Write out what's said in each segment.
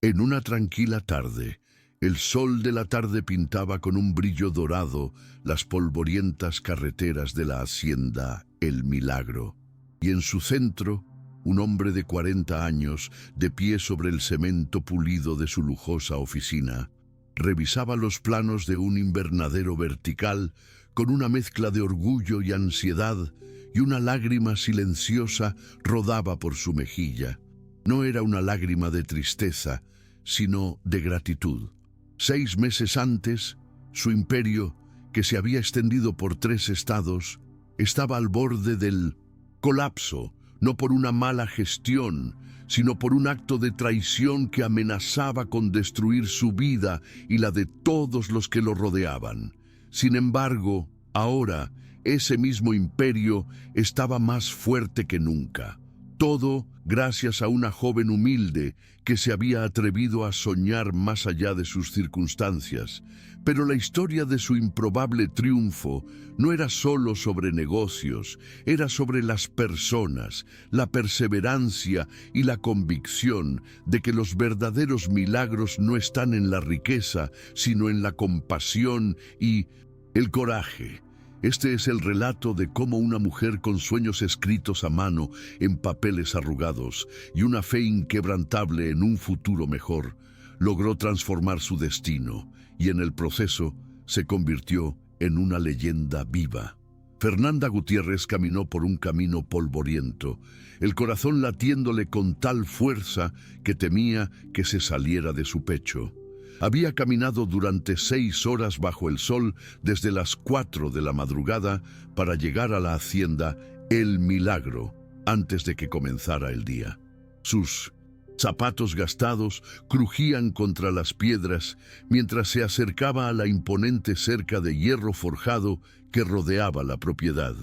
En una tranquila tarde, el sol de la tarde pintaba con un brillo dorado las polvorientas carreteras de la hacienda El Milagro, y en su centro, un hombre de 40 años, de pie sobre el cemento pulido de su lujosa oficina, revisaba los planos de un invernadero vertical con una mezcla de orgullo y ansiedad, y una lágrima silenciosa rodaba por su mejilla. No era una lágrima de tristeza, sino de gratitud. 6 meses antes, su imperio, que se había extendido por 3 estados, estaba al borde del colapso, no por una mala gestión, sino por un acto de traición que amenazaba con destruir su vida y la de todos los que lo rodeaban. Sin embargo, ahora, ese mismo imperio estaba más fuerte que nunca. Todo gracias a una joven humilde que se había atrevido a soñar más allá de sus circunstancias. Pero la historia de su improbable triunfo no era solo sobre negocios, era sobre las personas, la perseverancia y la convicción de que los verdaderos milagros no están en la riqueza, sino en la compasión y el coraje. Este es el relato de cómo una mujer con sueños escritos a mano en papeles arrugados y una fe inquebrantable en un futuro mejor, logró transformar su destino y en el proceso se convirtió en una leyenda viva. Fernanda Gutiérrez caminó por un camino polvoriento, el corazón latiéndole con tal fuerza que temía que se saliera de su pecho. Había caminado durante 6 horas bajo el sol desde las 4 de la madrugada para llegar a la hacienda El Milagro antes de que comenzara el día. Sus zapatos gastados crujían contra las piedras mientras se acercaba a la imponente cerca de hierro forjado que rodeaba la propiedad.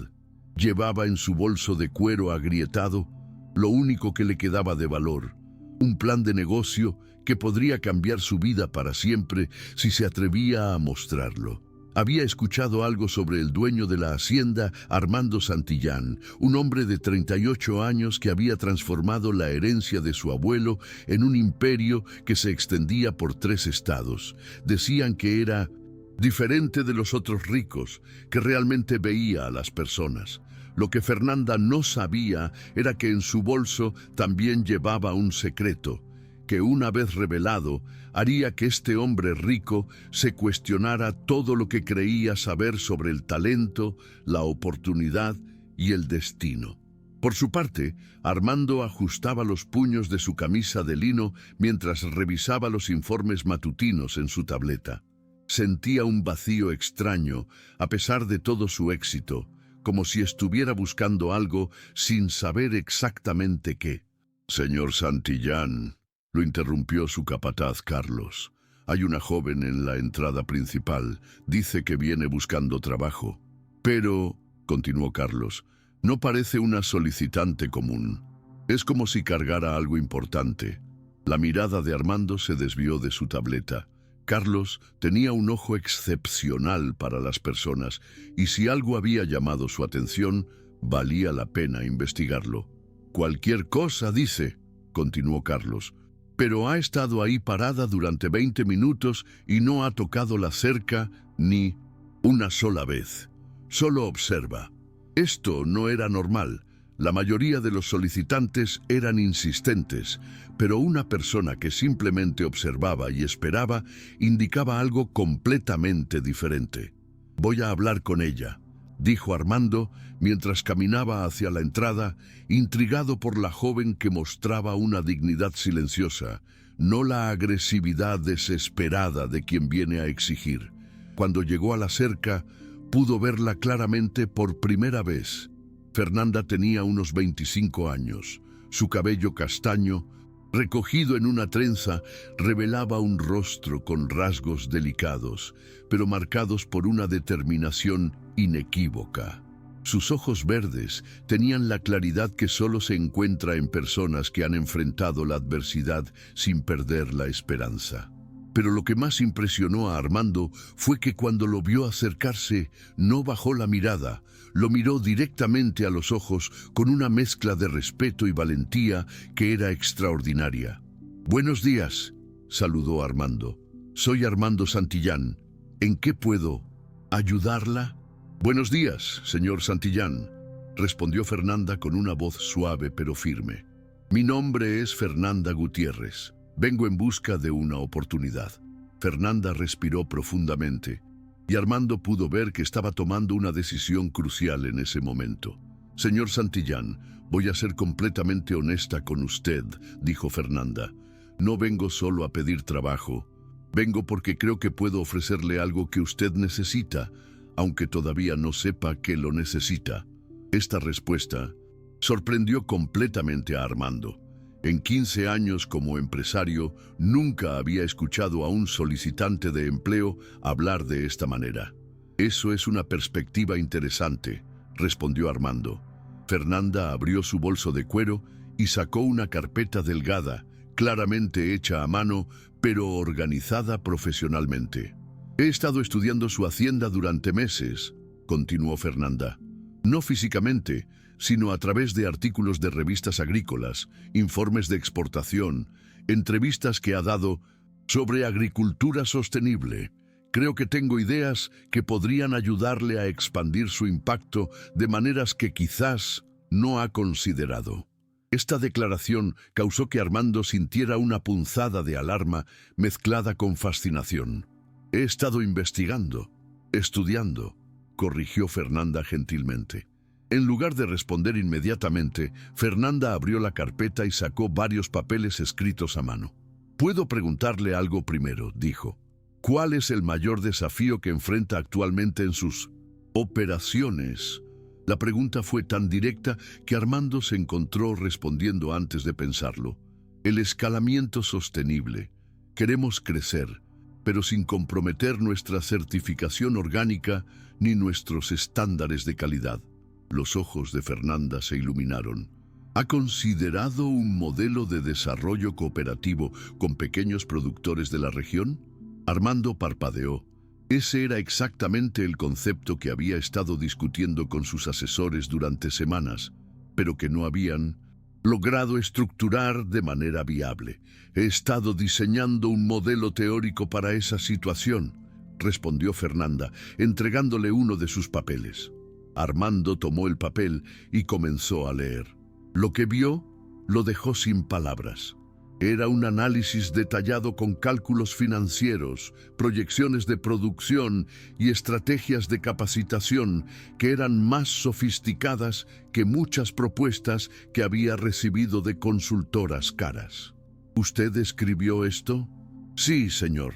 Llevaba en su bolso de cuero agrietado lo único que le quedaba de valor, un plan de negocio que podría cambiar su vida para siempre si se atrevía a mostrarlo. Había escuchado algo sobre el dueño de la hacienda, Armando Santillán, un hombre de 38 años que había transformado la herencia de su abuelo en un imperio que se extendía por 3 estados. Decían que era diferente de los otros ricos, que realmente veía a las personas. Lo que Fernanda no sabía era que en su bolso también llevaba un secreto, que una vez revelado, haría que este hombre rico se cuestionara todo lo que creía saber sobre el talento, la oportunidad y el destino. Por su parte, Armando ajustaba los puños de su camisa de lino mientras revisaba los informes matutinos en su tableta. Sentía un vacío extraño, a pesar de todo su éxito, como si estuviera buscando algo sin saber exactamente qué. «Señor Santillán», lo interrumpió su capataz Carlos. «Hay una joven en la entrada principal. Dice que viene buscando trabajo. Pero», continuó Carlos, «no parece una solicitante común. Es como si cargara algo importante». La mirada de Armando se desvió de su tableta. Carlos tenía un ojo excepcional para las personas, y si algo había llamado su atención, valía la pena investigarlo. «Cualquier cosa, dice», continuó Carlos, «pero ha estado ahí parada durante 20 minutos y no ha tocado la cerca ni una sola vez. Solo observa». Esto no era normal. La mayoría de los solicitantes eran insistentes, pero una persona que simplemente observaba y esperaba indicaba algo completamente diferente. «Voy a hablar con ella», dijo Armando mientras caminaba hacia la entrada, intrigado por la joven que mostraba una dignidad silenciosa, no la agresividad desesperada de quien viene a exigir. Cuando llegó a la cerca, pudo verla claramente por primera vez. Fernanda tenía unos 25 años. Su cabello castaño, recogido en una trenza, revelaba un rostro con rasgos delicados, pero marcados por una determinación inequívoca. Sus ojos verdes tenían la claridad que solo se encuentra en personas que han enfrentado la adversidad sin perder la esperanza. Pero lo que más impresionó a Armando fue que cuando lo vio acercarse, no bajó la mirada, lo miró directamente a los ojos con una mezcla de respeto y valentía que era extraordinaria. «Buenos días», saludó Armando. Soy Armando Santillán. ¿En qué puedo ayudarla? Buenos días, señor Santillán, respondió Fernanda con una voz suave pero firme. Mi nombre es Fernanda Gutiérrez. Vengo en busca de una oportunidad. Fernanda respiró profundamente y Armando pudo ver que estaba tomando una decisión crucial en ese momento. Señor Santillán, voy a ser completamente honesta con usted, dijo Fernanda. No vengo solo a pedir trabajo. Vengo porque creo que puedo ofrecerle algo que usted necesita, aunque todavía no sepa que lo necesita. Esta respuesta sorprendió completamente a Armando. En 15 años como empresario, nunca había escuchado a un solicitante de empleo hablar de esta manera. Eso es una perspectiva interesante, respondió Armando. Fernanda abrió su bolso de cuero y sacó una carpeta delgada, claramente hecha a mano, pero organizada profesionalmente. He estado estudiando su hacienda durante meses, continuó Fernanda. No físicamente, sino a través de artículos de revistas agrícolas, informes de exportación, entrevistas que ha dado sobre agricultura sostenible. Creo que tengo ideas que podrían ayudarle a expandir su impacto de maneras que quizás no ha considerado. Esta declaración causó que Armando sintiera una punzada de alarma mezclada con fascinación. He estado investigando, estudiando, corrigió Fernanda gentilmente. En lugar de responder inmediatamente, Fernanda abrió la carpeta y sacó varios papeles escritos a mano. «Puedo preguntarle algo primero», dijo. «¿Cuál es el mayor desafío que enfrenta actualmente en sus operaciones?» La pregunta fue tan directa que Armando se encontró respondiendo antes de pensarlo. «El escalamiento sostenible. Queremos crecer, pero sin comprometer nuestra certificación orgánica ni nuestros estándares de calidad». Los ojos de Fernanda se iluminaron. ¿Ha considerado un modelo de desarrollo cooperativo con pequeños productores de la región? Armando parpadeó. Ese era exactamente el concepto que había estado discutiendo con sus asesores durante semanas, pero que no habían logrado estructurar de manera viable. He estado diseñando un modelo teórico para esa situación, respondió Fernanda, entregándole uno de sus papeles. Armando tomó el papel y comenzó a leer. Lo que vio lo dejó sin palabras. Era un análisis detallado con cálculos financieros, proyecciones de producción y estrategias de capacitación que eran más sofisticadas que muchas propuestas que había recibido de consultoras caras. ¿Usted escribió esto? Sí, señor.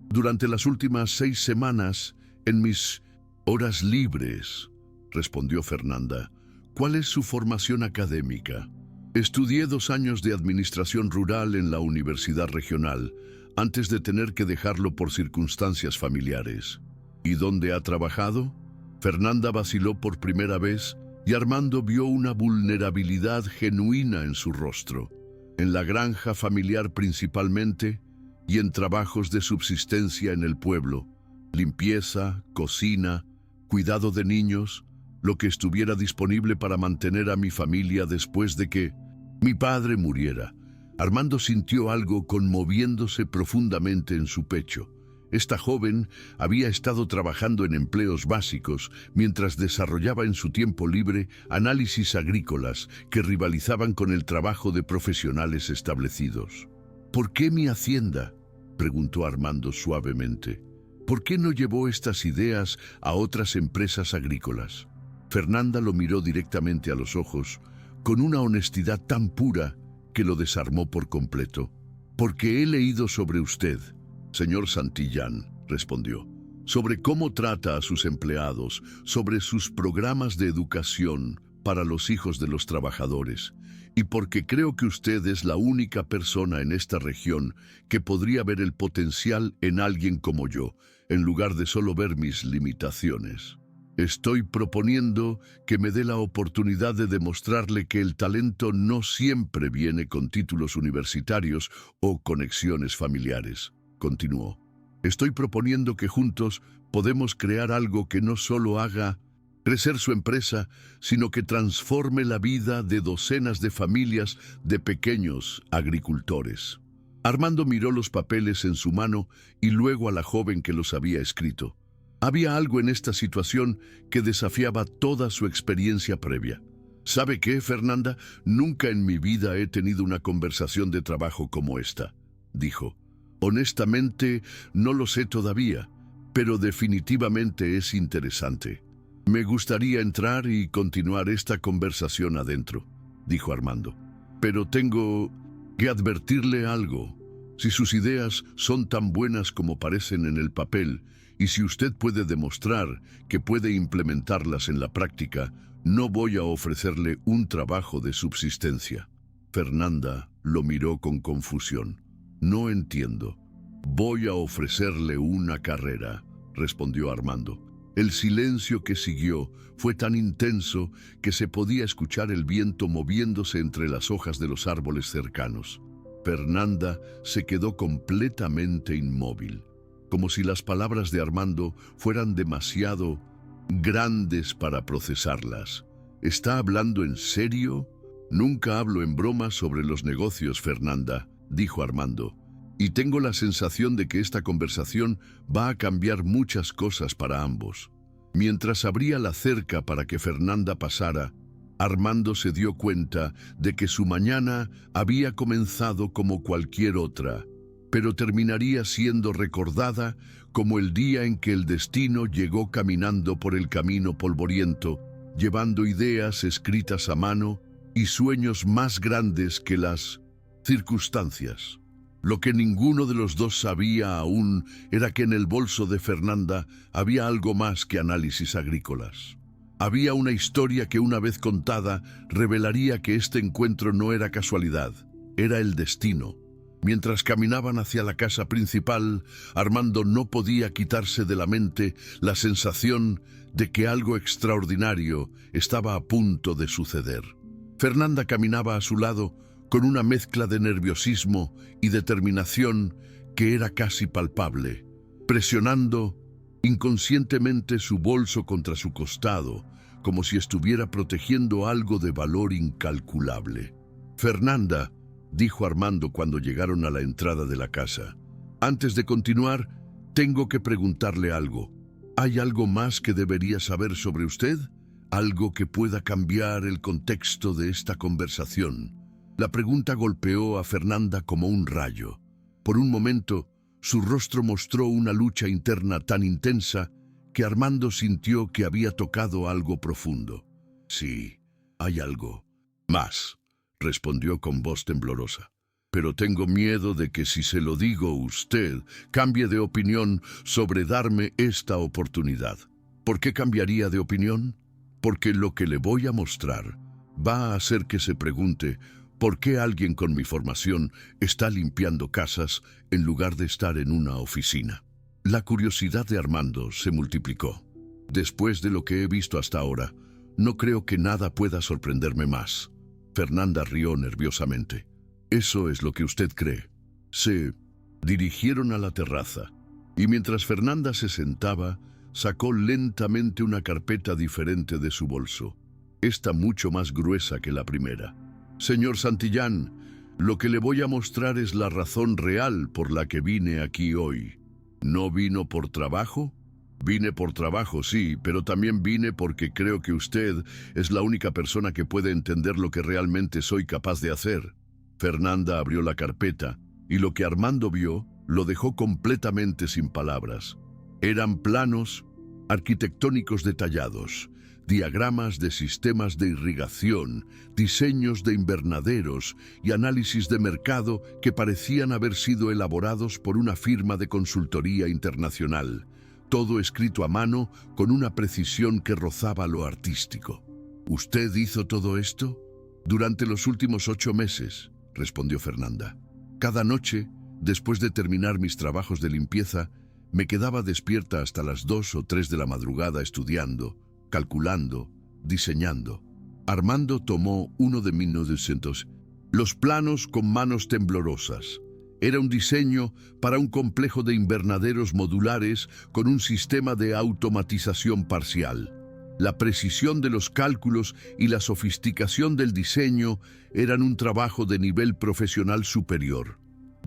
Durante las últimas 6 semanas, en mis horas libres, respondió Fernanda. ¿Cuál es su formación académica? Estudié 2 años de administración rural en la Universidad Regional, antes de tener que dejarlo por circunstancias familiares. ¿Y dónde ha trabajado? Fernanda vaciló por primera vez y Armando vio una vulnerabilidad genuina en su rostro. En la granja familiar principalmente y en trabajos de subsistencia en el pueblo, limpieza, cocina, cuidado de niños, lo que estuviera disponible para mantener a mi familia después de que mi padre muriera. Armando sintió algo conmoviéndose profundamente en su pecho. Esta joven había estado trabajando en empleos básicos mientras desarrollaba en su tiempo libre análisis agrícolas que rivalizaban con el trabajo de profesionales establecidos. ¿Por qué mi hacienda?, preguntó Armando suavemente. ¿Por qué no llevó estas ideas a otras empresas agrícolas? Fernanda lo miró directamente a los ojos, con una honestidad tan pura que lo desarmó por completo. «Porque he leído sobre usted, señor Santillán», respondió, «sobre cómo trata a sus empleados, sobre sus programas de educación para los hijos de los trabajadores, y porque creo que usted es la única persona en esta región que podría ver el potencial en alguien como yo, en lugar de solo ver mis limitaciones. Estoy proponiendo que me dé la oportunidad de demostrarle que el talento no siempre viene con títulos universitarios o conexiones familiares», continuó. «Estoy proponiendo que juntos podemos crear algo que no solo haga crecer su empresa, sino que transforme la vida de docenas de familias de pequeños agricultores. Armando miró los papeles en su mano y luego a la joven que los había escrito. Había algo en esta situación que desafiaba toda su experiencia previa. ¿Sabe qué, Fernanda? Nunca en mi vida he tenido una conversación de trabajo como esta, dijo. Honestamente, no lo sé todavía, pero definitivamente es interesante. Me gustaría entrar y continuar esta conversación adentro, dijo Armando. Pero tengo que advertirle algo. Si sus ideas son tan buenas como parecen en el papel, y si usted puede demostrar que puede implementarlas en la práctica, no voy a ofrecerle un trabajo de subsistencia. Fernanda lo miró con confusión. No entiendo. Voy a ofrecerle una carrera, respondió Armando. El silencio que siguió fue tan intenso que se podía escuchar el viento moviéndose entre las hojas de los árboles cercanos. Fernanda se quedó completamente inmóvil, como si las palabras de Armando fueran demasiado grandes para procesarlas. ¿Está hablando en serio? Nunca hablo en broma sobre los negocios, Fernanda, dijo Armando, y tengo la sensación de que esta conversación va a cambiar muchas cosas para ambos. Mientras abría la cerca para que Fernanda pasara, Armando se dio cuenta de que su mañana había comenzado como cualquier otra, pero terminaría siendo recordada como el día en que el destino llegó caminando por el camino polvoriento, llevando ideas escritas a mano y sueños más grandes que las circunstancias. Lo que ninguno de los dos sabía aún era que en el bolso de Fernanda había algo más que análisis agrícolas. Había una historia que, una vez contada, revelaría que este encuentro no era casualidad, era el destino. Mientras caminaban hacia la casa principal, Armando no podía quitarse de la mente la sensación de que algo extraordinario estaba a punto de suceder. Fernanda caminaba a su lado con una mezcla de nerviosismo y determinación que era casi palpable, presionando inconscientemente su bolso contra su costado, como si estuviera protegiendo algo de valor incalculable. Fernanda, dijo Armando cuando llegaron a la entrada de la casa, antes de continuar, tengo que preguntarle algo. ¿Hay algo más que debería saber sobre usted? ¿Algo que pueda cambiar el contexto de esta conversación? La pregunta golpeó a Fernanda como un rayo. Por un momento, su rostro mostró una lucha interna tan intensa que Armando sintió que había tocado algo profundo. Sí, hay algo más, respondió con voz temblorosa. Pero tengo miedo de que si se lo digo usted, cambie de opinión sobre darme esta oportunidad. ¿Por qué cambiaría de opinión? Porque lo que le voy a mostrar va a hacer que se pregunte ¿por qué alguien con mi formación está limpiando casas en lugar de estar en una oficina? La curiosidad de Armando se multiplicó. Después de lo que he visto hasta ahora, no creo que nada pueda sorprenderme más. Fernanda rió nerviosamente. Eso es lo que usted cree. Se dirigieron a la terraza, y mientras Fernanda se sentaba, sacó lentamente una carpeta diferente de su bolso, esta mucho más gruesa que la primera. Señor Santillán, lo que le voy a mostrar es la razón real por la que vine aquí hoy. ¿No vino por trabajo? Vine por trabajo, sí, pero también vine porque creo que usted es la única persona que puede entender lo que realmente soy capaz de hacer. Fernanda abrió la carpeta y lo que Armando vio lo dejó completamente sin palabras. Eran planos arquitectónicos detallados, diagramas de sistemas de irrigación, diseños de invernaderos y análisis de mercado que parecían haber sido elaborados por una firma de consultoría internacional, todo escrito a mano con una precisión que rozaba lo artístico. ¿Usted hizo todo esto? Durante los últimos 8 meses, respondió Fernanda. Cada noche, después de terminar mis trabajos de limpieza, me quedaba despierta hasta las 2 o 3 de la madrugada estudiando, calculando, diseñando. Armando tomó uno de 1900, los planos con manos temblorosas. Era un diseño para un complejo de invernaderos modulares con un sistema de automatización parcial. La precisión de los cálculos y la sofisticación del diseño eran un trabajo de nivel profesional superior.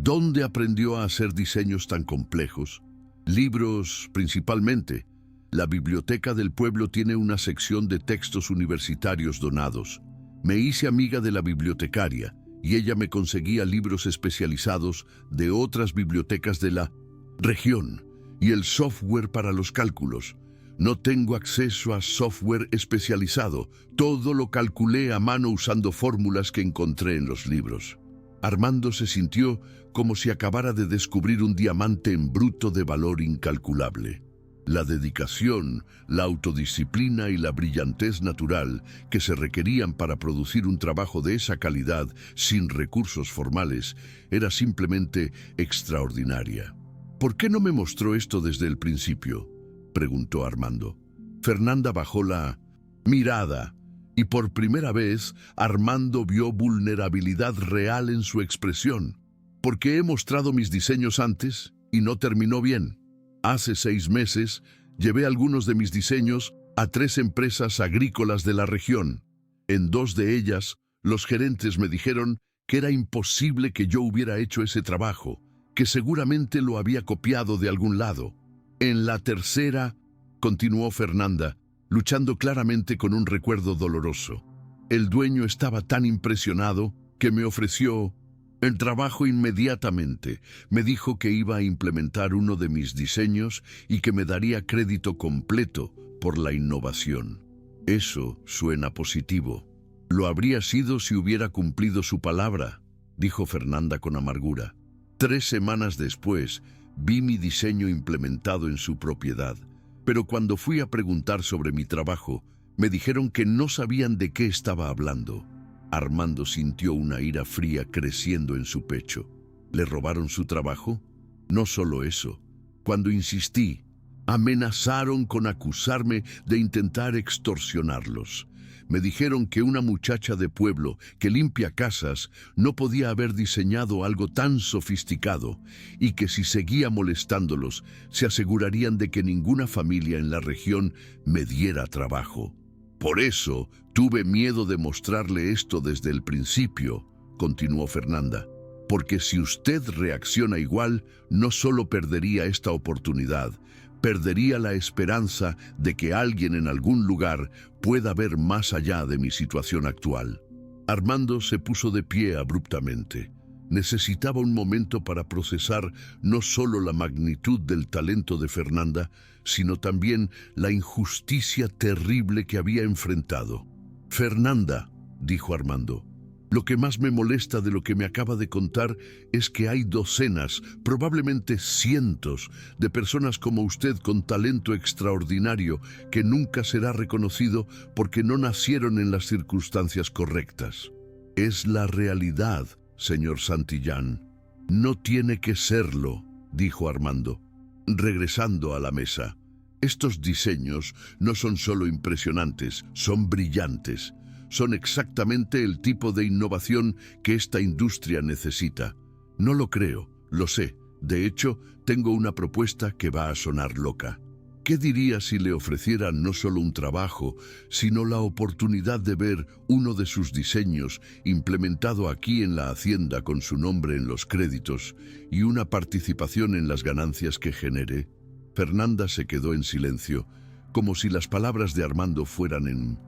¿Dónde aprendió a hacer diseños tan complejos? Libros, principalmente. La biblioteca del pueblo tiene una sección de textos universitarios donados. Me hice amiga de la bibliotecaria y ella me conseguía libros especializados de otras bibliotecas de la región y el software para los cálculos. No tengo acceso a software especializado. Todo lo calculé a mano usando fórmulas que encontré en los libros. Armando se sintió como si acabara de descubrir un diamante en bruto de valor incalculable. La dedicación, la autodisciplina y la brillantez natural que se requerían para producir un trabajo de esa calidad sin recursos formales era simplemente extraordinaria. ¿Por qué no me mostró esto desde el principio?, preguntó Armando. Fernanda bajó la mirada y por primera vez Armando vio vulnerabilidad real en su expresión. Porque he mostrado mis diseños antes y no terminó bien. Hace 6 meses llevé algunos de mis diseños a 3 empresas agrícolas de la región. En 2 de ellas, los gerentes me dijeron que era imposible que yo hubiera hecho ese trabajo, que seguramente lo había copiado de algún lado. En la tercera, continuó Fernanda, luchando claramente con un recuerdo doloroso. El dueño estaba tan impresionado que me ofreció el trabajo inmediatamente. Me dijo que iba a implementar uno de mis diseños y que me daría crédito completo por la innovación. Eso suena positivo. Lo habría sido si hubiera cumplido su palabra, dijo Fernanda con amargura. 3 semanas después, vi mi diseño implementado en su propiedad, pero cuando fui a preguntar sobre mi trabajo, me dijeron que no sabían de qué estaba hablando. Armando sintió una ira fría creciendo en su pecho. ¿Le robaron su trabajo? No solo eso. Cuando insistí, amenazaron con acusarme de intentar extorsionarlos. Me dijeron que una muchacha de pueblo que limpia casas no podía haber diseñado algo tan sofisticado y que si seguía molestándolos, se asegurarían de que ninguna familia en la región me diera trabajo. Por eso tuve miedo de mostrarle esto desde el principio, continuó Fernanda, porque si usted reacciona igual, no solo perdería esta oportunidad, perdería la esperanza de que alguien en algún lugar pueda ver más allá de mi situación actual. Armando se puso de pie abruptamente. Necesitaba un momento para procesar no solo la magnitud del talento de Fernanda, sino también la injusticia terrible que había enfrentado. Fernanda, dijo Armando, lo que más me molesta de lo que me acaba de contar es que hay docenas, probablemente cientos, de personas como usted con talento extraordinario que nunca será reconocido porque no nacieron en las circunstancias correctas. Es la realidad, señor Santillán. No tiene que serlo, dijo Armando, regresando a la mesa. Estos diseños no son solo impresionantes, son brillantes. Son exactamente el tipo de innovación que esta industria necesita. No lo creo, lo sé. De hecho, tengo una propuesta que va a sonar loca. ¿Qué diría si le ofrecieran no solo un trabajo, sino la oportunidad de ver uno de sus diseños implementado aquí en la hacienda con su nombre en los créditos y una participación en las ganancias que genere? Fernanda se quedó en silencio, como si las palabras de Armando fueran en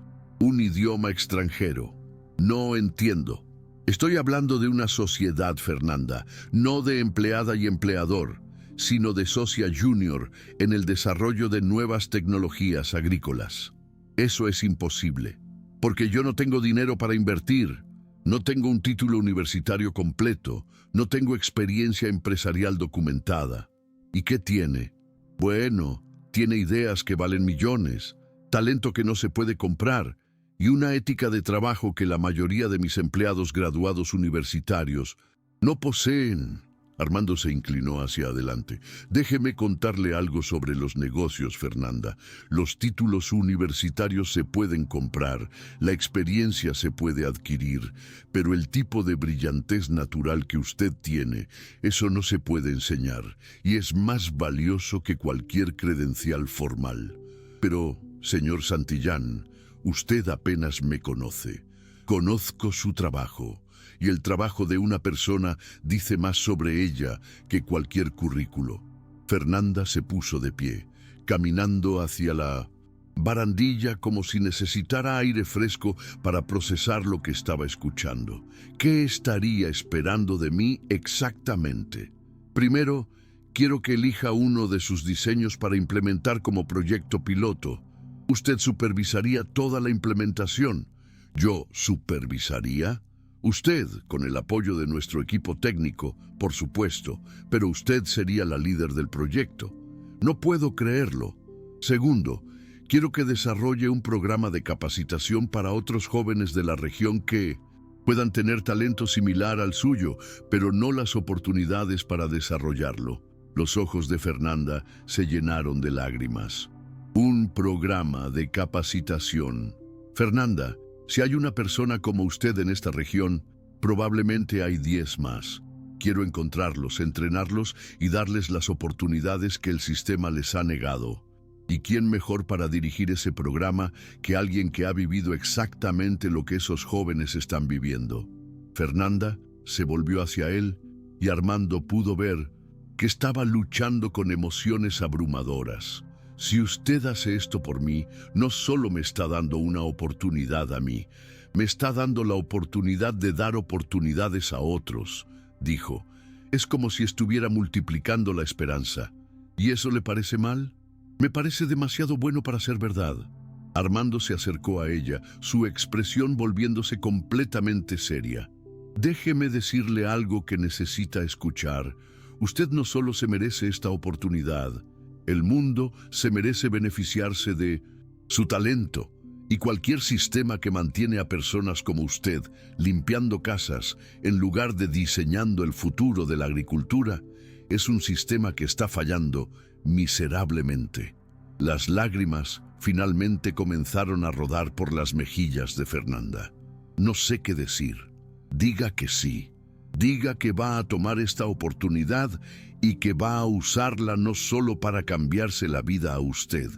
un idioma extranjero. No entiendo. Estoy hablando de una sociedad, Fernanda, no de empleada y empleador, sino de socia junior en el desarrollo de nuevas tecnologías agrícolas. Eso es imposible, porque yo no tengo dinero para invertir, no tengo un título universitario completo, no tengo experiencia empresarial documentada. ¿Y qué tiene? Bueno, tiene ideas que valen millones, talento que no se puede comprar y una ética de trabajo que la mayoría de mis empleados graduados universitarios no poseen. Armando se inclinó hacia adelante. Déjeme contarle algo sobre los negocios, Fernanda. Los títulos universitarios se pueden comprar, la experiencia se puede adquirir, pero el tipo de brillantez natural que usted tiene, eso no se puede enseñar, y es más valioso que cualquier credencial formal. Pero, señor Santillán, usted apenas me conoce. Conozco su trabajo, y el trabajo de una persona dice más sobre ella que cualquier currículo. Fernanda se puso de pie, caminando hacia la barandilla como si necesitara aire fresco para procesar lo que estaba escuchando. ¿Qué estaría esperando de mí exactamente? Primero, quiero que elija uno de sus diseños para implementar como proyecto piloto. Usted supervisaría toda la implementación. ¿Yo supervisaría? Usted, con el apoyo de nuestro equipo técnico, por supuesto, pero usted sería la líder del proyecto. No puedo creerlo. Segundo, quiero que desarrolle un programa de capacitación para otros jóvenes de la región que puedan tener talento similar al suyo, pero no las oportunidades para desarrollarlo. Los ojos de Fernanda se llenaron de lágrimas. Un programa de capacitación. Fernanda, si hay una persona como usted en esta región, probablemente hay 10 más. Quiero encontrarlos, entrenarlos y darles las oportunidades que el sistema les ha negado. ¿Y quién mejor para dirigir ese programa que alguien que ha vivido exactamente lo que esos jóvenes están viviendo? Fernanda se volvió hacia él y Armando pudo ver que estaba luchando con emociones abrumadoras. Si usted hace esto por mí, no solo me está dando una oportunidad a mí, me está dando la oportunidad de dar oportunidades a otros, dijo. Es como si estuviera multiplicando la esperanza. ¿Y eso le parece mal? Me parece demasiado bueno para ser verdad. Armando se acercó a ella, su expresión volviéndose completamente seria. Déjeme decirle algo que necesita escuchar. Usted no solo se merece esta oportunidad, el mundo se merece beneficiarse de su talento, y cualquier sistema que mantiene a personas como usted limpiando casas en lugar de diseñando el futuro de la agricultura es un sistema que está fallando miserablemente. Las lágrimas finalmente comenzaron a rodar por las mejillas de Fernanda. No sé qué decir. Diga que sí. Diga que va a tomar esta oportunidad y que va a usarla no solo para cambiarse la vida a usted,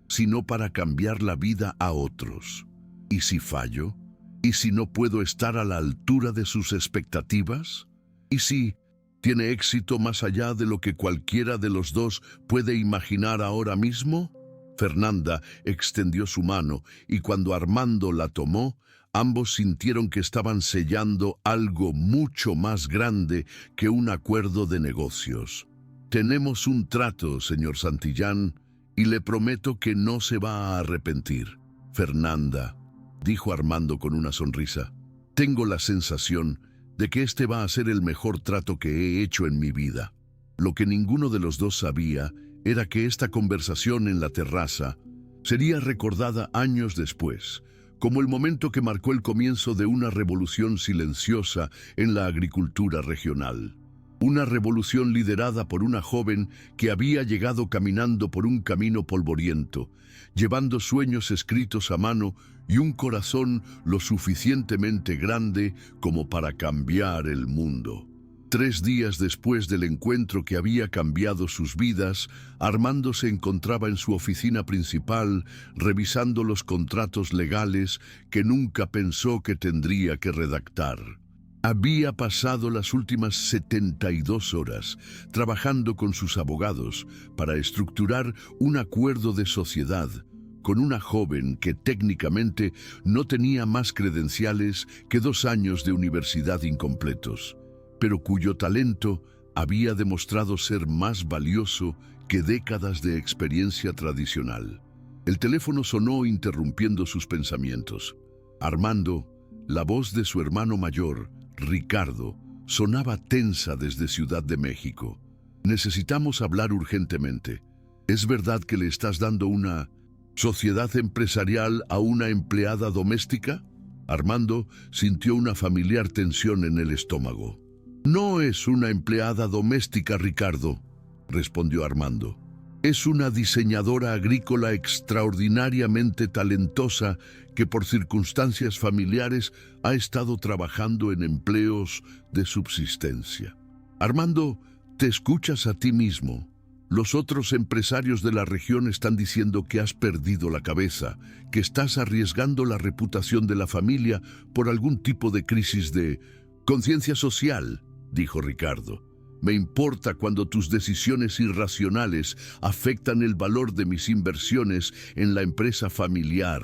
sino para cambiar la vida a otros. ¿Y si fallo? ¿Y si no puedo estar a la altura de sus expectativas? ¿Y si tiene éxito más allá de lo que cualquiera de los dos puede imaginar ahora mismo? Fernanda extendió su mano y cuando Armando la tomó, ambos sintieron que estaban sellando algo mucho más grande que un acuerdo de negocios. Tenemos un trato, señor Santillán, y le prometo que no se va a arrepentir. Fernanda, dijo Armando con una sonrisa, tengo la sensación de que este va a ser el mejor trato que he hecho en mi vida. Lo que ninguno de los dos sabía era que esta conversación en la terraza sería recordada años después, como el momento que marcó el comienzo de una revolución silenciosa en la agricultura regional. Una revolución liderada por una joven que había llegado caminando por un camino polvoriento, llevando sueños escritos a mano y un corazón lo suficientemente grande como para cambiar el mundo. 3 días después del encuentro que había cambiado sus vidas, Armando se encontraba en su oficina principal revisando los contratos legales que nunca pensó que tendría que redactar. Había pasado las últimas 72 horas trabajando con sus abogados para estructurar un acuerdo de sociedad con una joven que técnicamente no tenía más credenciales que 2 años de universidad incompletos, pero cuyo talento había demostrado ser más valioso que décadas de experiencia tradicional. El teléfono sonó interrumpiendo sus pensamientos. Armando, la voz de su hermano mayor, Ricardo, sonaba tensa desde Ciudad de México. Necesitamos hablar urgentemente. ¿Es verdad que le estás dando una sociedad empresarial a una empleada doméstica? Armando sintió una familiar tensión en el estómago. No es una empleada doméstica, Ricardo, respondió Armando. Es una diseñadora agrícola extraordinariamente talentosa que por circunstancias familiares ha estado trabajando en empleos de subsistencia. Armando, te escuchas a ti mismo. Los otros empresarios de la región están diciendo que has perdido la cabeza, que estás arriesgando la reputación de la familia por algún tipo de crisis de Conciencia social, dijo Ricardo. Me importa cuando tus decisiones irracionales afectan el valor de mis inversiones en la empresa familiar,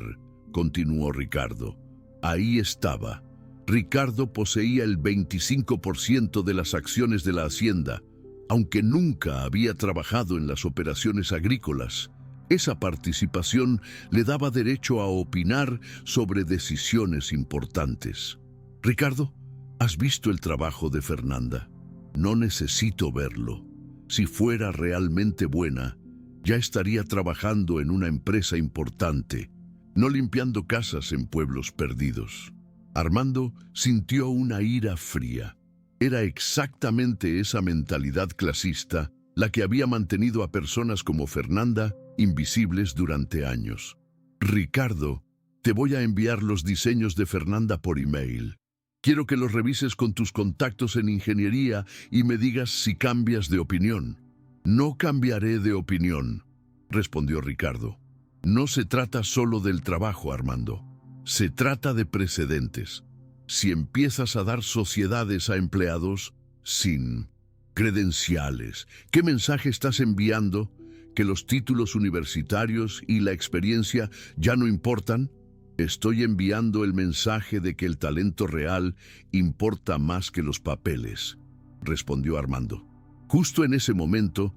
continuó Ricardo. Ahí estaba. Ricardo poseía el 25% de las acciones de la hacienda. Aunque nunca había trabajado en las operaciones agrícolas, esa participación le daba derecho a opinar sobre decisiones importantes. Ricardo, ¿has visto el trabajo de Fernanda? No necesito verlo. Si fuera realmente buena, ya estaría trabajando en una empresa importante, no limpiando casas en pueblos perdidos. Armando sintió una ira fría. Era exactamente esa mentalidad clasista la que había mantenido a personas como Fernanda invisibles durante años. Ricardo, te voy a enviar los diseños de Fernanda por email. Quiero que los revises con tus contactos en ingeniería y me digas si cambias de opinión. No cambiaré de opinión, respondió Ricardo. No se trata solo del trabajo, Armando. Se trata de precedentes. Si empiezas a dar sociedades a empleados sin credenciales, ¿qué mensaje estás enviando? ¿Que los títulos universitarios y la experiencia ya no importan? Estoy enviando el mensaje de que el talento real importa más que los papeles, respondió Armando. Justo en ese momento,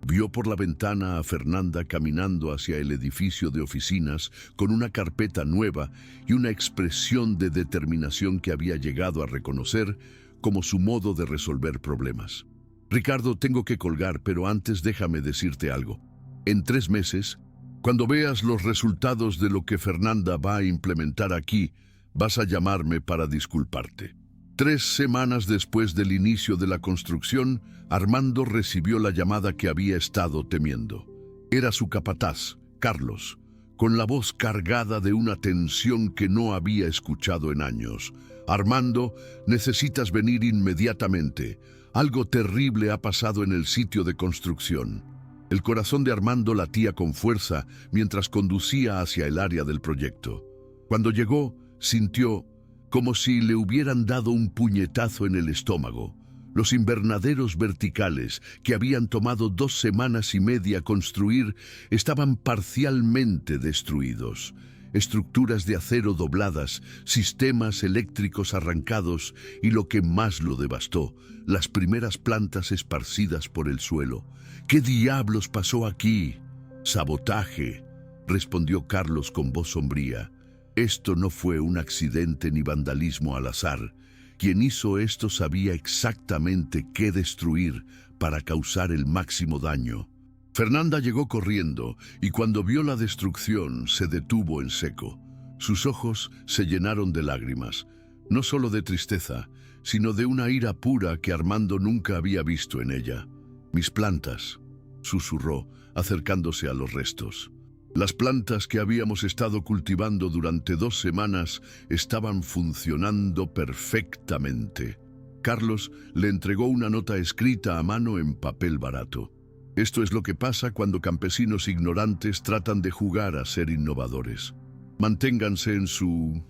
vio por la ventana a Fernanda caminando hacia el edificio de oficinas con una carpeta nueva y una expresión de determinación que había llegado a reconocer como su modo de resolver problemas. Ricardo, tengo que colgar, pero antes déjame decirte algo. En 3 meses, cuando veas los resultados de lo que Fernanda va a implementar aquí, vas a llamarme para disculparte. 3 semanas después del inicio de la construcción, Armando recibió la llamada que había estado temiendo. Era su capataz, Carlos, con la voz cargada de una tensión que no había escuchado en años. Armando, necesitas venir inmediatamente. Algo terrible ha pasado en el sitio de construcción. El corazón de Armando latía con fuerza mientras conducía hacia el área del proyecto. Cuando llegó, sintió como si le hubieran dado un puñetazo en el estómago. Los invernaderos verticales, que habían tomado 2 semanas y media construir, estaban parcialmente destruidos. Estructuras de acero dobladas, sistemas eléctricos arrancados y lo que más lo devastó, las primeras plantas esparcidas por el suelo. ¿Qué diablos pasó aquí? Sabotaje, respondió Carlos con voz sombría. Esto no fue un accidente ni vandalismo al azar. Quien hizo esto sabía exactamente qué destruir para causar el máximo daño. Fernanda llegó corriendo y cuando vio la destrucción se detuvo en seco. Sus ojos se llenaron de lágrimas, no solo de tristeza, sino de una ira pura que Armando nunca había visto en ella. Mis plantas, susurró, acercándose a los restos. Las plantas que habíamos estado cultivando durante 2 semanas estaban funcionando perfectamente. Carlos le entregó una nota escrita a mano en papel barato. Esto es lo que pasa cuando campesinos ignorantes tratan de jugar a ser innovadores. Manténganse en su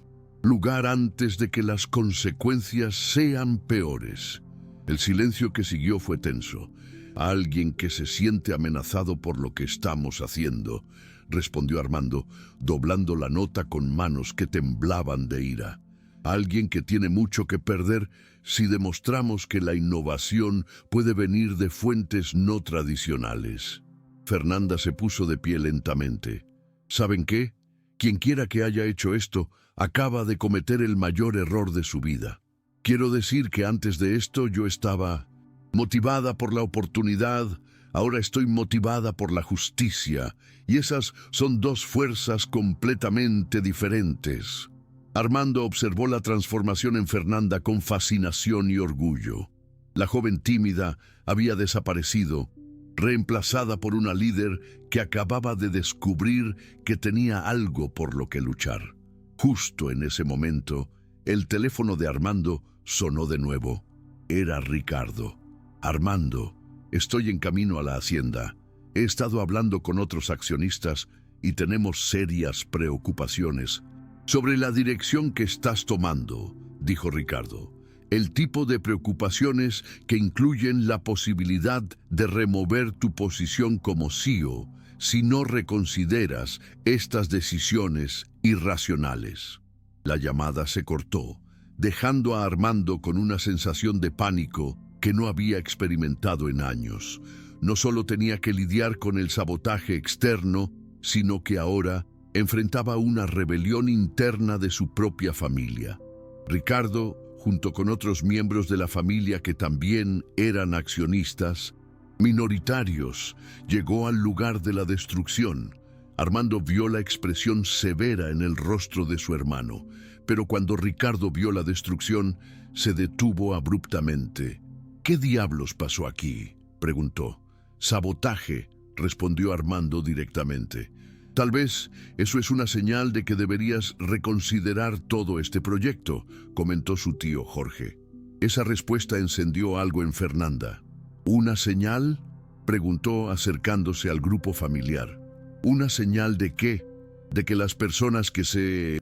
lugar antes de que las consecuencias sean peores. El silencio que siguió fue tenso. Alguien que se siente amenazado por lo que estamos haciendo, respondió Armando, doblando la nota con manos que temblaban de ira. Alguien que tiene mucho que perder si demostramos que la innovación puede venir de fuentes no tradicionales. Fernanda se puso de pie lentamente. ¿Saben qué? Quien quiera que haya hecho esto, acaba de cometer el mayor error de su vida. Quiero decir que antes de esto yo estaba motivada por la oportunidad, ahora estoy motivada por la justicia, y esas son 2 fuerzas completamente diferentes. Armando observó la transformación en Fernanda con fascinación y orgullo. La joven tímida había desaparecido, reemplazada por una líder que acababa de descubrir que tenía algo por lo que luchar. Justo en ese momento, el teléfono de Armando sonó de nuevo. Era Ricardo. Armando, estoy en camino a la hacienda. He estado hablando con otros accionistas y tenemos serias preocupaciones sobre la dirección que estás tomando, dijo Ricardo. el tipo de preocupaciones que incluyen la posibilidad de remover tu posición como CEO si no reconsideras estas decisiones irracionales. La llamada se cortó, dejando a Armando con una sensación de pánico que no había experimentado en años. No solo tenía que lidiar con el sabotaje externo, sino que ahora enfrentaba una rebelión interna de su propia familia. Ricardo, junto con otros miembros de la familia que también eran accionistas minoritarios, llegó al lugar de la destrucción. Armando vio la expresión severa en el rostro de su hermano, pero cuando Ricardo vio la destrucción, se detuvo abruptamente. ¿Qué diablos pasó aquí?, preguntó. Sabotaje, respondió Armando directamente. Tal vez eso es una señal de que deberías reconsiderar todo este proyecto, comentó su tío Jorge. Esa respuesta encendió algo en Fernanda. ¿Una señal?, preguntó acercándose al grupo familiar. ¿Una señal de qué? De que las personas que se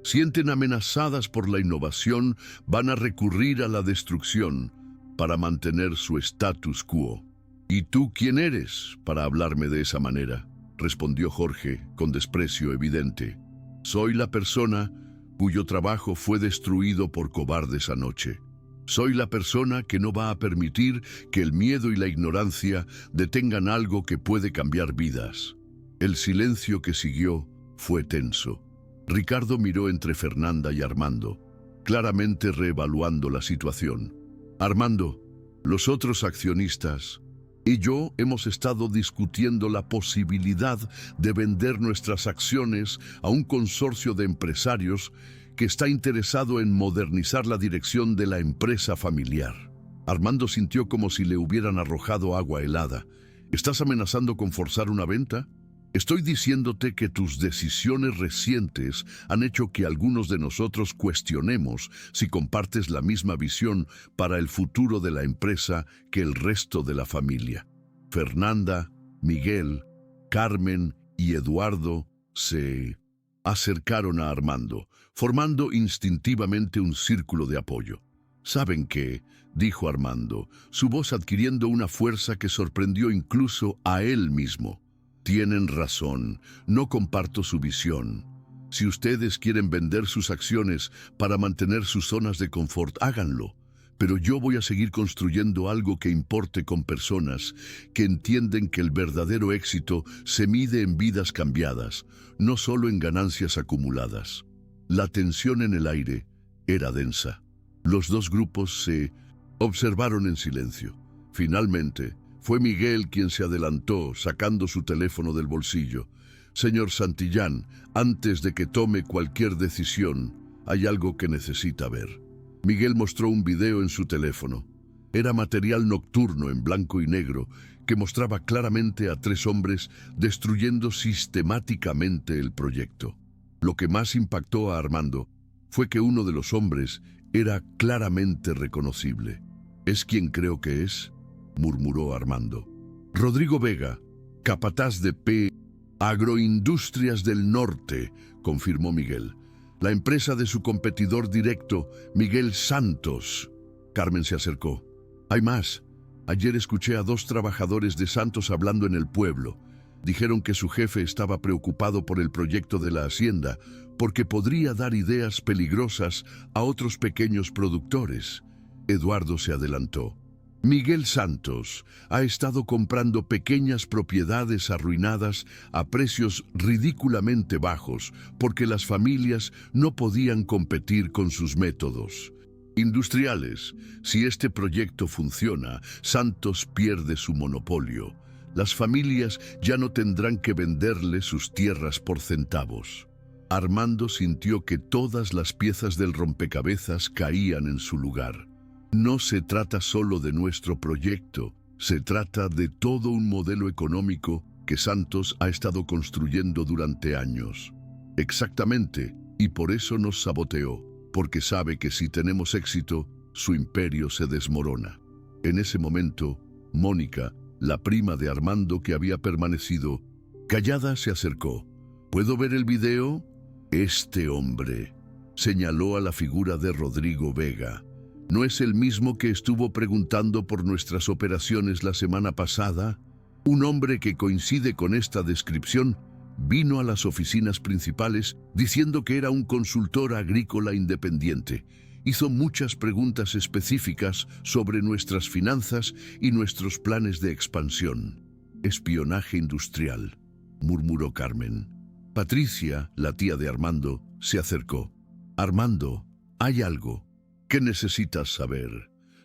sienten amenazadas por la innovación van a recurrir a la destrucción para mantener su status quo. ¿Y tú quién eres para hablarme de esa manera?, respondió Jorge con desprecio evidente. Soy la persona cuyo trabajo fue destruido por cobardes anoche. Soy la persona que no va a permitir que el miedo y la ignorancia detengan algo que puede cambiar vidas. El silencio que siguió fue tenso. Ricardo miró entre Fernanda y Armando, claramente reevaluando la situación. Armando, los otros accionistas y yo hemos estado discutiendo la posibilidad de vender nuestras acciones a un consorcio de empresarios que está interesado en modernizar la dirección de la empresa familiar. Armando sintió como si le hubieran arrojado agua helada. ¿Estás amenazando con forzar una venta? Estoy diciéndote que tus decisiones recientes han hecho que algunos de nosotros cuestionemos si compartes la misma visión para el futuro de la empresa que el resto de la familia. Fernanda, Miguel, Carmen y Eduardo se acercaron a Armando, formando instintivamente un círculo de apoyo. ¿Saben qué?, dijo Armando, su voz adquiriendo una fuerza que sorprendió incluso a él mismo. Tienen razón, no comparto su visión. Si ustedes quieren vender sus acciones para mantener sus zonas de confort, háganlo. Pero yo voy a seguir construyendo algo que importe con personas que entienden que el verdadero éxito se mide en vidas cambiadas, no solo en ganancias acumuladas. La tensión en el aire era densa. Los dos grupos se observaron en silencio. Finalmente, fue Miguel quien se adelantó, sacando su teléfono del bolsillo. Señor Santillán, antes de que tome cualquier decisión, hay algo que necesita ver. Miguel mostró un video en su teléfono. Era material nocturno en blanco y negro que mostraba claramente a 3 hombres destruyendo sistemáticamente el proyecto. Lo que más impactó a Armando fue que uno de los hombres era claramente reconocible. ¿Es quien creo que es?, murmuró Armando. Rodrigo Vega, capataz de P. Agroindustrias del Norte, confirmó Miguel. La empresa de su competidor directo, Miguel Santos. Carmen se acercó. Hay más. Ayer escuché a 2 trabajadores de Santos hablando en el pueblo. Dijeron que su jefe estaba preocupado por el proyecto de la hacienda, porque podría dar ideas peligrosas a otros pequeños productores. Eduardo se adelantó. Miguel Santos ha estado comprando pequeñas propiedades arruinadas a precios ridículamente bajos porque las familias no podían competir con sus métodos industriales. Si este proyecto funciona, Santos pierde su monopolio. Las familias ya no tendrán que venderle sus tierras por centavos. Armando sintió que todas las piezas del rompecabezas caían en su lugar. No se trata solo de nuestro proyecto, se trata de todo un modelo económico que Santos ha estado construyendo durante años. Exactamente, y por eso nos saboteó, porque sabe que si tenemos éxito, su imperio se desmorona. En ese momento, Mónica, la prima de Armando que había permanecido callada, se acercó. ¿Puedo ver el video? Este hombre señaló a la figura de Rodrigo Vega. ¿No es el mismo que estuvo preguntando por nuestras operaciones la semana pasada? Un hombre que coincide con esta descripción vino a las oficinas principales diciendo que era un consultor agrícola independiente. Hizo muchas preguntas específicas sobre nuestras finanzas y nuestros planes de expansión. Espionaje industrial, murmuró Carmen. Patricia, la tía de Armando, se acercó. Armando, hay algo. ¿Qué necesitas saber?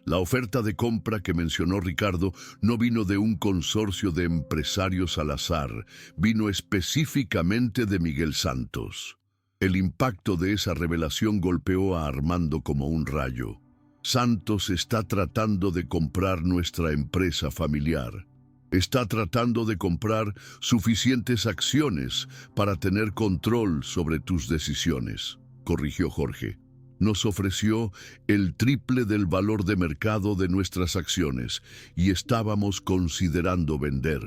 La oferta de compra que mencionó Ricardo no vino de un consorcio de empresarios al azar, vino específicamente de Miguel Santos. El impacto de esa revelación golpeó a Armando como un rayo. Santos está tratando de comprar nuestra empresa familiar. Está tratando de comprar suficientes acciones para tener control sobre tus decisiones, corrigió Jorge. Nos ofreció el triple del valor de mercado de nuestras acciones y estábamos considerando vender.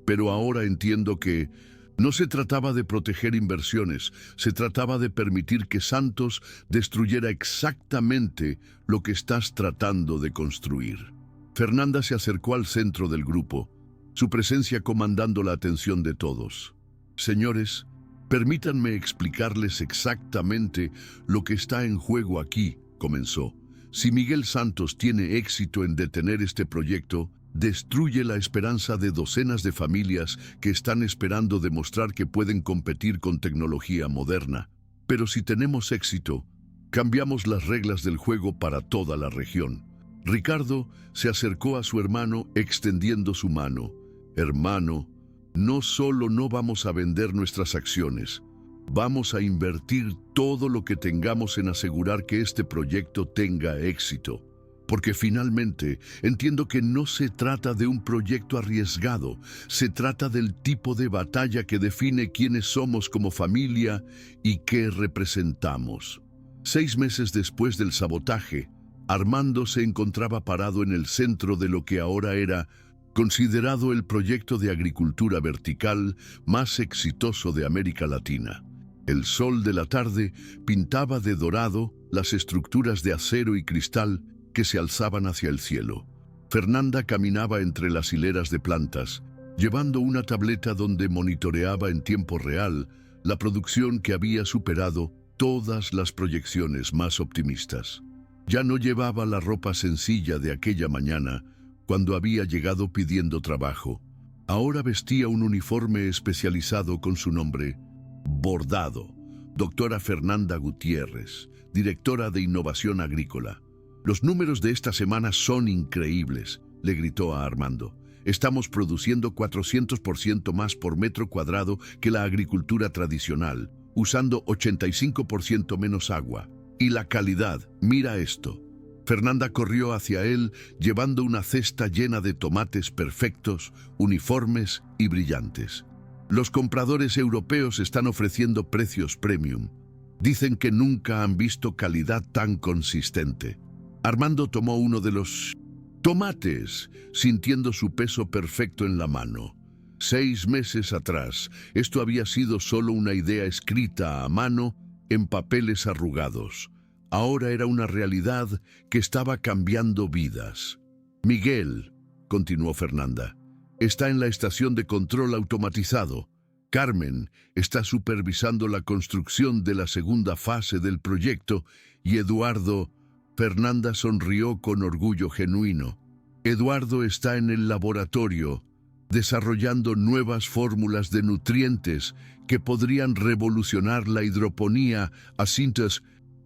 Pero ahora entiendo que no se trataba de proteger inversiones, se trataba de permitir que Santos destruyera exactamente lo que estás tratando de construir. Fernanda se acercó al centro del grupo, su presencia comandando la atención de todos. Señores, permítanme explicarles exactamente lo que está en juego aquí, comenzó. Si Miguel Santos tiene éxito en detener este proyecto, destruye la esperanza de docenas de familias que están esperando demostrar que pueden competir con tecnología moderna. Pero si tenemos éxito, cambiamos las reglas del juego para toda la región. Ricardo se acercó a su hermano extendiendo su mano. Hermano, no solo no vamos a vender nuestras acciones, vamos a invertir todo lo que tengamos en asegurar que este proyecto tenga éxito. Porque finalmente entiendo que no se trata de un proyecto arriesgado, se trata del tipo de batalla que define quiénes somos como familia y qué representamos. 6 meses después del sabotaje, Armando se encontraba parado en el centro de lo que ahora era considerado el proyecto de agricultura vertical más exitoso de América Latina. El sol de la tarde pintaba de dorado las estructuras de acero y cristal que se alzaban hacia el cielo. Fernanda caminaba entre las hileras de plantas, llevando una tableta donde monitoreaba en tiempo real la producción que había superado todas las proyecciones más optimistas. Ya no llevaba la ropa sencilla de aquella mañana, cuando había llegado pidiendo trabajo. Ahora vestía un uniforme especializado con su nombre, bordado. Doctora Fernanda Gutiérrez, directora de Innovación Agrícola. Los números de esta semana son increíbles, le gritó a Armando. Estamos produciendo 400% más por metro cuadrado que la agricultura tradicional, usando 85% menos agua. Y la calidad, mira esto. Fernanda corrió hacia él llevando una cesta llena de tomates perfectos, uniformes y brillantes. Los compradores europeos están ofreciendo precios premium. Dicen que nunca han visto calidad tan consistente. Armando tomó uno de los tomates, sintiendo su peso perfecto en la mano. 6 meses atrás, esto había sido solo una idea escrita a mano en papeles arrugados. Ahora era una realidad que estaba cambiando vidas. Miguel, continuó Fernanda, está en la estación de control automatizado. Carmen está supervisando la construcción de la segunda fase del proyecto y Eduardo... Fernanda sonrió con orgullo genuino. Eduardo está en el laboratorio, desarrollando nuevas fórmulas de nutrientes que podrían revolucionar la hidroponía a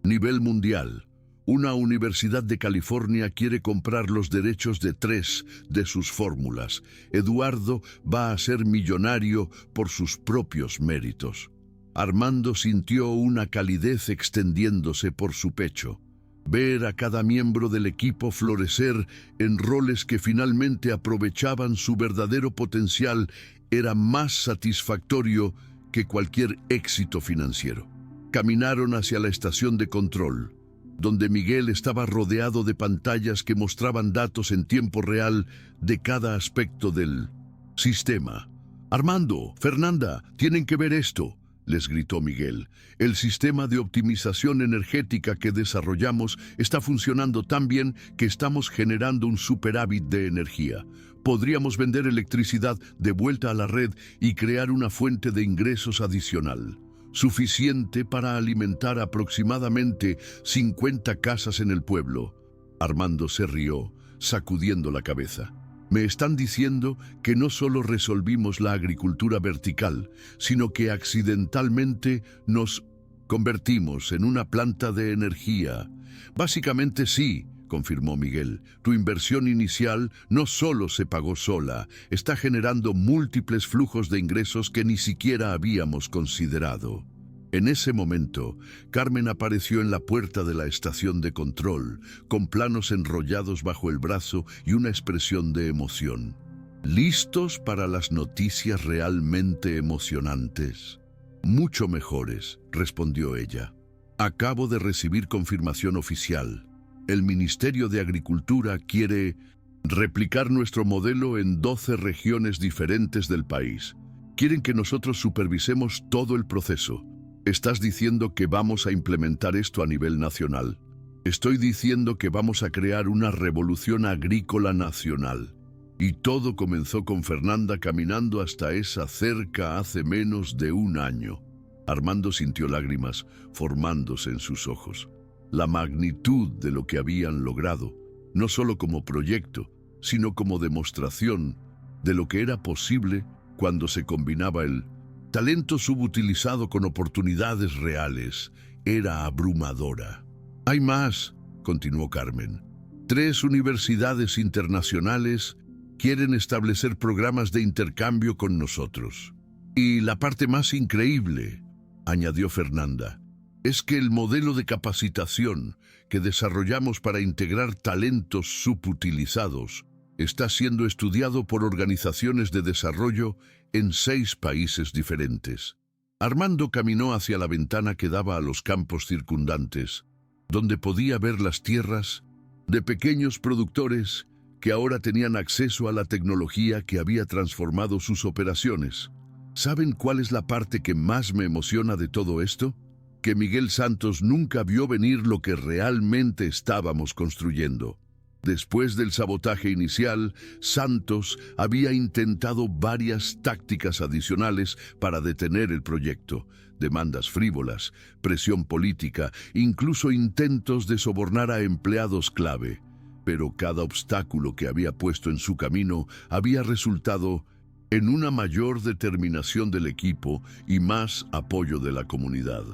nivel mundial. Una universidad de California quiere comprar los derechos de 3 de sus fórmulas. Eduardo va a ser millonario por sus propios méritos. Armando sintió una calidez extendiéndose por su pecho. Ver a cada miembro del equipo florecer en roles que finalmente aprovechaban su verdadero potencial era más satisfactorio que cualquier éxito financiero. Caminaron hacia la estación de control, donde Miguel estaba rodeado de pantallas que mostraban datos en tiempo real de cada aspecto del sistema. Armando, Fernanda, tienen que ver esto. les gritó Miguel. El sistema de optimización energética que desarrollamos está funcionando tan bien que estamos generando un superávit de energía. Podríamos vender electricidad de vuelta a la red y crear una fuente de ingresos adicional, suficiente para alimentar aproximadamente 50 casas en el pueblo. Armando se rió, sacudiendo la cabeza. Me están diciendo que no solo resolvimos la agricultura vertical, sino que accidentalmente nos convertimos en una planta de energía. Básicamente sí, confirmó Miguel. Tu inversión inicial no solo se pagó sola, está generando múltiples flujos de ingresos que ni siquiera habíamos considerado. En ese momento, Carmen apareció en la puerta de la estación de control, con planos enrollados bajo el brazo y una expresión de emoción. ¿Listos para las noticias realmente emocionantes? Mucho mejores, respondió ella. Acabo de recibir confirmación oficial. El Ministerio de Agricultura quiere replicar nuestro modelo en 12 regiones diferentes del país. Quieren que nosotros supervisemos todo el proceso. ¿Estás diciendo que vamos a implementar esto a nivel nacional? Estoy diciendo que vamos a crear una revolución agrícola nacional. Y todo comenzó con Fernanda caminando hasta esa cerca hace menos de un año. Armando sintió lágrimas formándose en sus ojos. La magnitud de lo que habían logrado, no solo como proyecto, sino como demostración de lo que era posible cuando se combinaba el talento subutilizado con oportunidades reales, era abrumadora. Hay más, continuó Carmen. 3 universidades internacionales quieren establecer programas de intercambio con nosotros. Y la parte más increíble, añadió Fernanda, es que el modelo de capacitación que desarrollamos para integrar talentos subutilizados está siendo estudiado por organizaciones de desarrollo en 6 países diferentes. Armando caminó hacia la ventana que daba a los campos circundantes, donde podía ver las tierras de pequeños productores que ahora tenían acceso a la tecnología que había transformado sus operaciones. ¿Saben cuál es la parte que más me emociona de todo esto? Que Miguel Santos nunca vio venir lo que realmente estábamos construyendo. Después del sabotaje inicial, Santos había intentado varias tácticas adicionales para detener el proyecto. Demandas frívolas, presión política, incluso intentos de sobornar a empleados clave. Pero cada obstáculo que había puesto en su camino había resultado en una mayor determinación del equipo y más apoyo de la comunidad.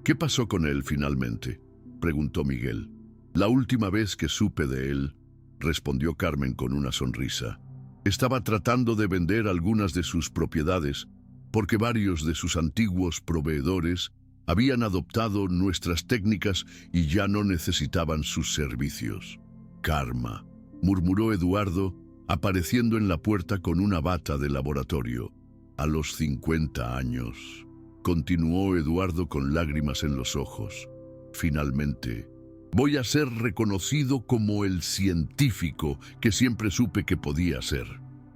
¿Qué pasó con él finalmente?, preguntó Miguel. La última vez que supe de él, respondió Carmen con una sonrisa, estaba tratando de vender algunas de sus propiedades porque varios de sus antiguos proveedores habían adoptado nuestras técnicas y ya no necesitaban sus servicios. Karma, murmuró Eduardo, apareciendo en la puerta con una bata de laboratorio. A los 50 años, continuó Eduardo con lágrimas en los ojos. Finalmente, voy a ser reconocido como el científico que siempre supe que podía ser.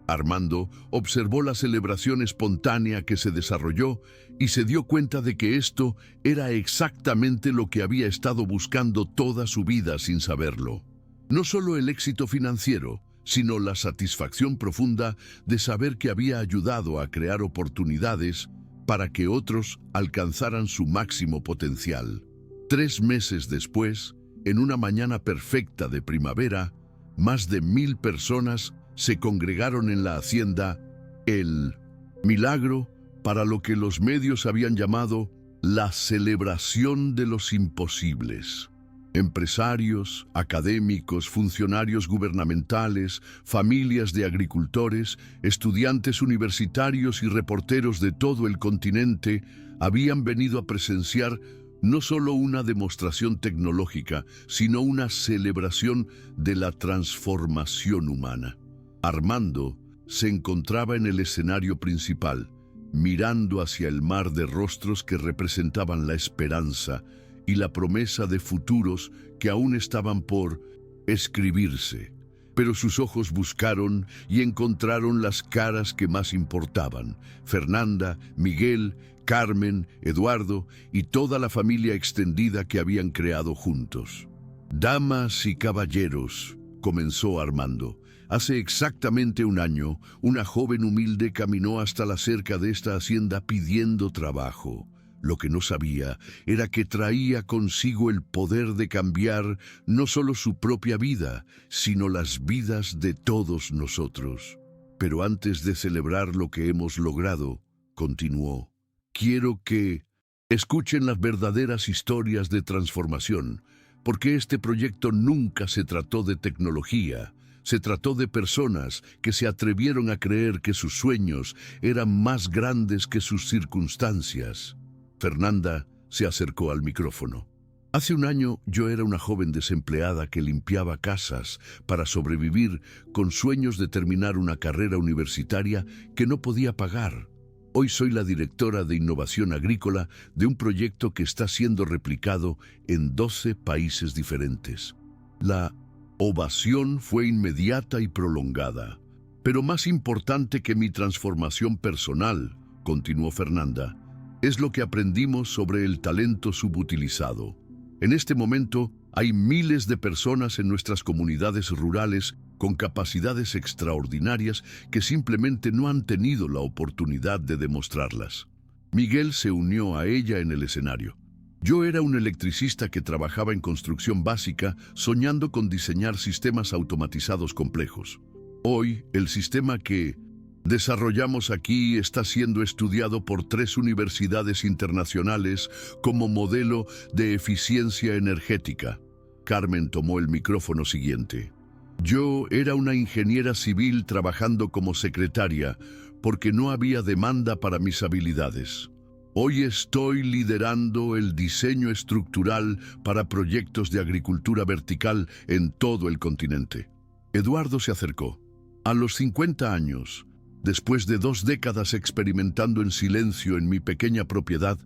Armando observó la celebración espontánea que se desarrolló y se dio cuenta de que esto era exactamente lo que había estado buscando toda su vida sin saberlo. No solo el éxito financiero, sino la satisfacción profunda de saber que había ayudado a crear oportunidades para que otros alcanzaran su máximo potencial. 3 meses después, en una mañana perfecta de primavera, más de 1000 personas se congregaron en la hacienda El Milagro para lo que los medios habían llamado la celebración de los imposibles. Empresarios, académicos, funcionarios gubernamentales, familias de agricultores, estudiantes universitarios y reporteros de todo el continente habían venido a presenciar no solo una demostración tecnológica, sino una celebración de la transformación humana. Armando se encontraba en el escenario principal, mirando hacia el mar de rostros que representaban la esperanza y la promesa de futuros que aún estaban por escribirse. Pero sus ojos buscaron y encontraron las caras que más importaban: Fernanda, Miguel, Carmen, Eduardo y toda la familia extendida que habían creado juntos. «Damas y caballeros», comenzó Armando, «hace exactamente un año, una joven humilde caminó hasta la cerca de esta hacienda pidiendo trabajo. Lo que no sabía era que traía consigo el poder de cambiar no solo su propia vida, sino las vidas de todos nosotros. Pero antes de celebrar lo que hemos logrado», continuó, «quiero que escuchen las verdaderas historias de transformación, porque este proyecto nunca se trató de tecnología. Se trató de personas que se atrevieron a creer que sus sueños eran más grandes que sus circunstancias». Fernanda se acercó al micrófono. «Hace un año yo era una joven desempleada que limpiaba casas para sobrevivir, con sueños de terminar una carrera universitaria que no podía pagar. Hoy soy la directora de innovación agrícola de un proyecto que está siendo replicado en 12 países diferentes». La ovación fue inmediata y prolongada. «Pero más importante que mi transformación personal», continuó Fernanda, «es lo que aprendimos sobre el talento subutilizado. En este momento hay miles de personas en nuestras comunidades rurales con capacidades extraordinarias que simplemente no han tenido la oportunidad de demostrarlas». Miguel se unió a ella en el escenario. «Yo era un electricista que trabajaba en construcción básica, soñando con diseñar sistemas automatizados complejos. Hoy, el sistema que desarrollamos aquí está siendo estudiado por 3 universidades internacionales como modelo de eficiencia energética». Carmen tomó el micrófono siguiente. «Yo era una ingeniera civil trabajando como secretaria porque no había demanda para mis habilidades. Hoy estoy liderando el diseño estructural para proyectos de agricultura vertical en todo el continente». Eduardo se acercó. «A los 50 años, después de 2 décadas experimentando en silencio en mi pequeña propiedad,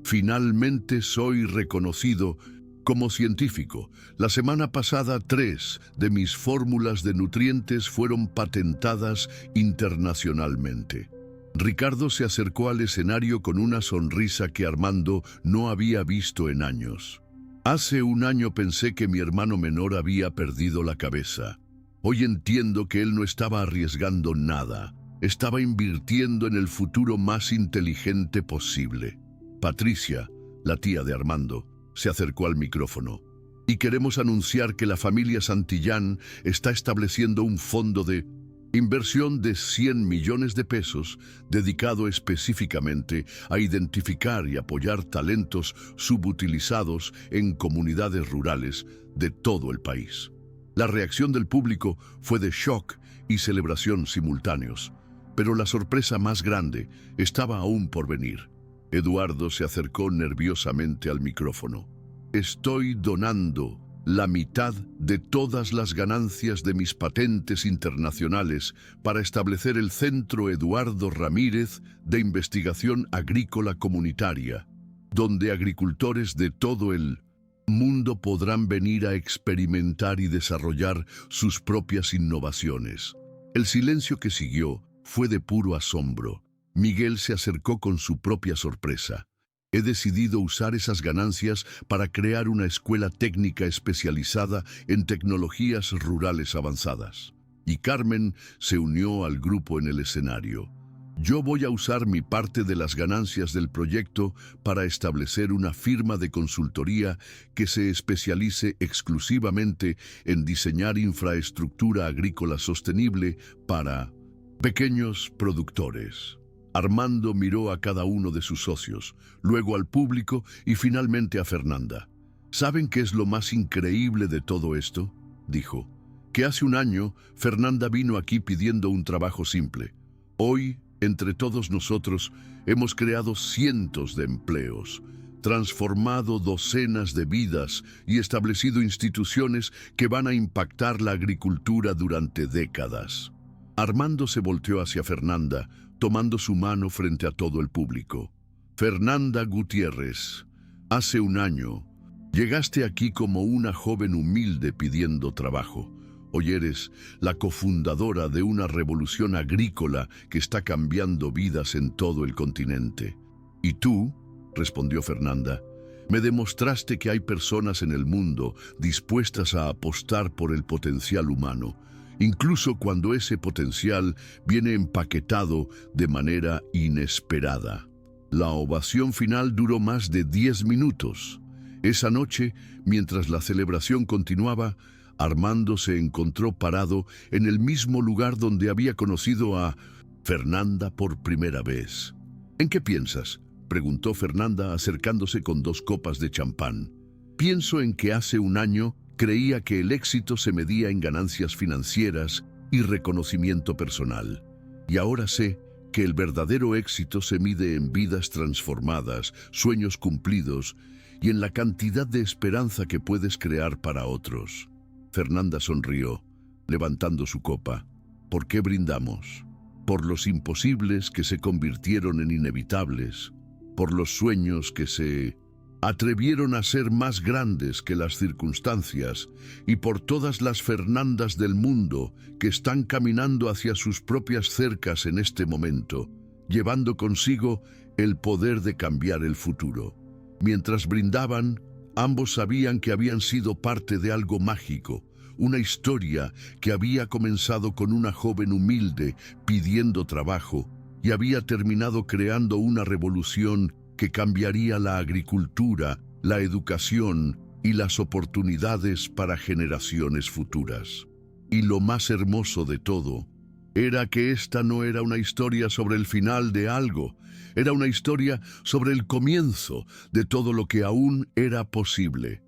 finalmente soy reconocido como científico. La semana pasada 3 de mis fórmulas de nutrientes fueron patentadas internacionalmente». Ricardo se acercó al escenario con una sonrisa que Armando no había visto en años. «Hace un año pensé que mi hermano menor había perdido la cabeza. Hoy entiendo que él no estaba arriesgando nada. Estaba invirtiendo en el futuro más inteligente posible». Patricia, la tía de Armando, se acercó al micrófono. «Y queremos anunciar que la familia Santillán está estableciendo un fondo de inversión de 100 millones de pesos dedicado específicamente a identificar y apoyar talentos subutilizados en comunidades rurales de todo el país». La reacción del público fue de shock y celebración simultáneos, pero la sorpresa más grande estaba aún por venir. Eduardo se acercó nerviosamente al micrófono. «Estoy donando la mitad de todas las ganancias de mis patentes internacionales para establecer el Centro Eduardo Ramírez de Investigación Agrícola Comunitaria, donde agricultores de todo el mundo podrán venir a experimentar y desarrollar sus propias innovaciones». El silencio que siguió fue de puro asombro. Miguel se acercó con su propia sorpresa. «He decidido usar esas ganancias para crear una escuela técnica especializada en tecnologías rurales avanzadas». Y Carmen se unió al grupo en el escenario. «Yo voy a usar mi parte de las ganancias del proyecto para establecer una firma de consultoría que se especialice exclusivamente en diseñar infraestructura agrícola sostenible para pequeños productores». Armando miró a cada uno de sus socios, luego al público y finalmente a Fernanda. «¿Saben qué es lo más increíble de todo esto?», dijo. «Que hace un año Fernanda vino aquí pidiendo un trabajo simple. Hoy, entre todos nosotros, hemos creado cientos de empleos, transformado docenas de vidas y establecido instituciones que van a impactar la agricultura durante décadas». Armando se volteó hacia Fernanda, tomando su mano frente a todo el público. «Fernanda Gutiérrez, hace un año llegaste aquí como una joven humilde pidiendo trabajo. Hoy eres la cofundadora de una revolución agrícola que está cambiando vidas en todo el continente. ¿Y tú?, respondió Fernanda, me demostraste que hay personas en el mundo dispuestas a apostar por el potencial humano, incluso cuando ese potencial viene empaquetado de manera inesperada. La ovación final duró más de 10 minutos. Esa noche, mientras la celebración continuaba, Armando se encontró parado en el mismo lugar donde había conocido a Fernanda por primera vez. ¿En qué piensas?, preguntó Fernanda acercándose con 2 copas de champán. Pienso en que hace un año creía que el éxito se medía en ganancias financieras y reconocimiento personal. Y ahora sé que el verdadero éxito se mide en vidas transformadas, sueños cumplidos y en la cantidad de esperanza que puedes crear para otros. Fernanda sonrió, levantando su copa. ¿Por qué brindamos? Por los imposibles que se convirtieron en inevitables, por los sueños que se atrevieron a ser más grandes que las circunstancias y por todas las Fernandas del mundo que están caminando hacia sus propias cercas en este momento, llevando consigo el poder de cambiar el futuro. Mientras brindaban, ambos sabían que habían sido parte de algo mágico, una historia que había comenzado con una joven humilde pidiendo trabajo y había terminado creando una revolución que cambiaría la agricultura, la educación y las oportunidades para generaciones futuras. Y lo más hermoso de todo era que esta no era una historia sobre el final de algo, era una historia sobre el comienzo de todo lo que aún era posible.